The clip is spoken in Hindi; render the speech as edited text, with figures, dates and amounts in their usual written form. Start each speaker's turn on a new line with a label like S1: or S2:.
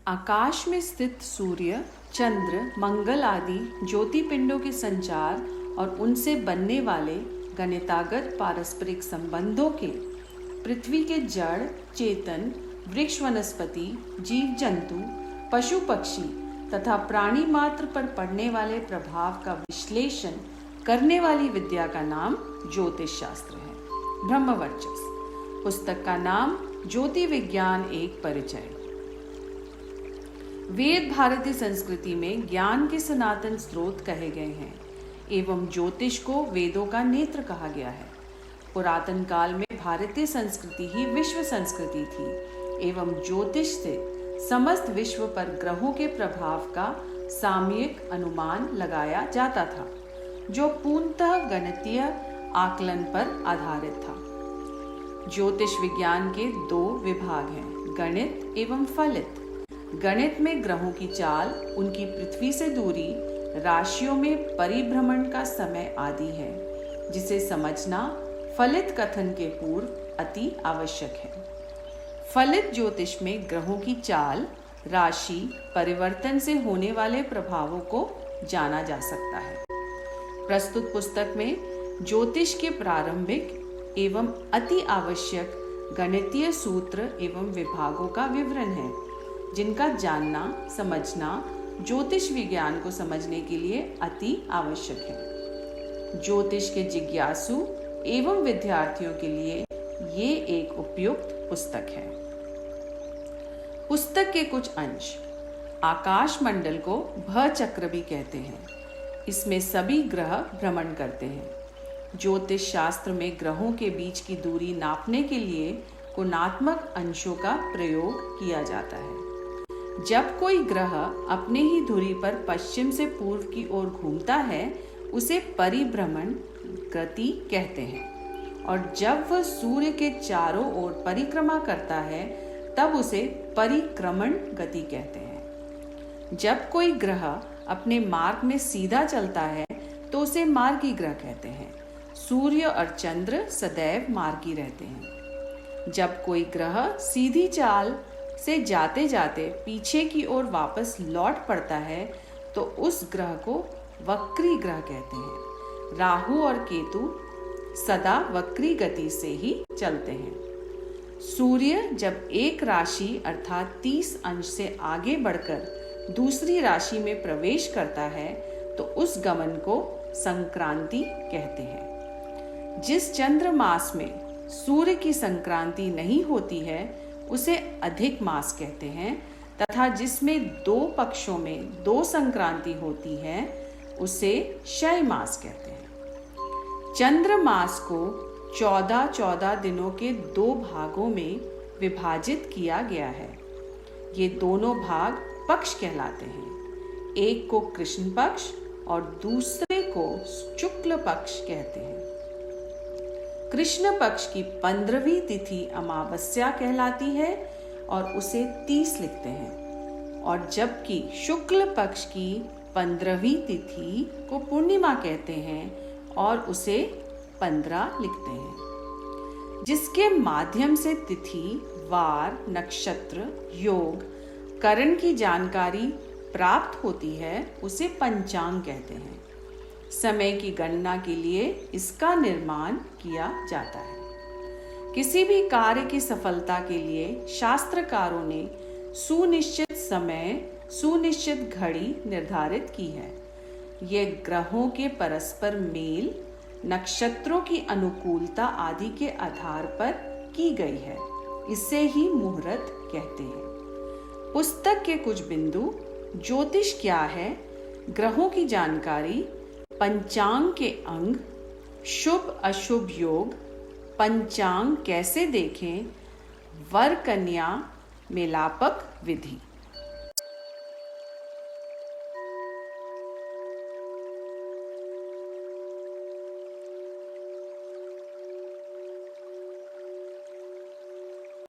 S1: आकाश में स्थित सूर्य, चंद्र, मंगल आदि ज्योतिपिंडों के संचार और उनसे बनने वाले गणितागत पारस्परिक संबंधों के पृथ्वी के जड़, चेतन, वृक्ष, वनस्पति, जीव जंतु, पशु पक्षी तथा प्राणी मात्र पर पड़ने वाले प्रभाव का विश्लेषण करने वाली विद्या का नाम ज्योतिष शास्त्र है। ब्रह्मवर्चस्व। पुस्तक का नाम ज्योति विज्ञान एक परिचय। वेद भारतीय संस्कृति में ज्ञान के सनातन स्रोत कहे गए हैं एवं ज्योतिष को वेदों का नेत्र कहा गया है। पुरातन काल में भारतीय संस्कृति ही विश्व संस्कृति थी एवं ज्योतिष से समस्त विश्व पर ग्रहों के प्रभाव का सामयिक अनुमान लगाया जाता था, जो पूर्णतः गणितीय आकलन पर आधारित था। ज्योतिष विज्ञान के दो विभाग हैं, गणित एवं फलित। गणित में ग्रहों की चाल, उनकी पृथ्वी से दूरी, राशियों में परिभ्रमण का समय आदि है, जिसे समझना फलित कथन के पूर्व अति आवश्यक है। फलित ज्योतिष में ग्रहों की चाल, राशि, परिवर्तन से होने वाले प्रभावों को जाना जा सकता है। प्रस्तुत पुस्तक में ज्योतिष के प्रारंभिक एवं अति आवश्यक गणितीय सूत्र एवं विभागों का विवरण है, जिनका जानना समझना ज्योतिष विज्ञान को समझने के लिए अति आवश्यक है। ज्योतिष के जिज्ञासु एवं विद्यार्थियों के लिए ये एक उपयुक्त पुस्तक है। पुस्तक के कुछ अंश। आकाश मंडल को भ्र चक्र भी कहते हैं। इसमें सभी ग्रह भ्रमण करते हैं। ज्योतिष शास्त्र में ग्रहों के बीच की दूरी नापने के लिए कोणात्मक अंशों का प्रयोग किया जाता है। जब कोई ग्रह अपने ही धुरी पर पश्चिम से पूर्व की ओर घूमता है, उसे परिभ्रमण गति कहते हैं, और जब वह सूर्य के चारों ओर परिक्रमा करता है, तब उसे परिक्रमण गति कहते हैं। जब कोई ग्रह अपने मार्ग में सीधा चलता है, तो उसे मार्गी ग्रह कहते हैं। सूर्य और चंद्र सदैव मार्गी रहते हैं। जब कोई ग्रह सीधी चाल से जाते जाते पीछे की ओर वापस लौट पड़ता है, तो उस ग्रह को वक्री ग्रह कहते हैं। राहु और केतु सदा वक्री गति से ही चलते हैं। सूर्य जब एक राशि अर्थात 30 अंश से आगे बढ़कर दूसरी राशि में प्रवेश करता है, तो उस गमन को संक्रांति कहते हैं। जिस चंद्र मास में सूर्य की संक्रांति नहीं होती है, उसे अधिक मास कहते हैं, तथा जिसमें 2 पक्षों में 2 संक्रांति होती है, उसे क्षय मास कहते हैं। चंद्र मास को 14-14 दिनों के 2 भागों में विभाजित किया गया है। ये दोनों भाग पक्ष कहलाते हैं। एक को कृष्ण पक्ष और दूसरे को शुक्ल पक्ष कहते हैं। कृष्ण पक्ष की 15वीं तिथि अमावस्या कहलाती है और उसे 30 लिखते हैं, और जबकि शुक्ल पक्ष की 15वीं तिथि को पूर्णिमा कहते हैं और उसे 15 लिखते हैं। जिसके माध्यम से तिथि, वार, नक्षत्र, योग, करण की जानकारी प्राप्त होती है, उसे पंचांग कहते हैं। समय की गणना के लिए इसका निर्माण किया जाता है। किसी भी कार्य की सफलता के लिए शास्त्रकारों ने सुनिश्चित समय, सुनिश्चित घड़ी निर्धारित की है। ये ग्रहों के परस्पर मेल, नक्षत्रों की अनुकूलता आदि के आधार पर की गई है। इसे ही मुहूर्त कहते हैं। पुस्तक के कुछ बिंदु। ज्योतिष क्या है, ग्रहों की जानकारी, पंचांग के अंग, शुभ अशुभ योग, पंचांग कैसे देखें, वर कन्या मेलापक विधि।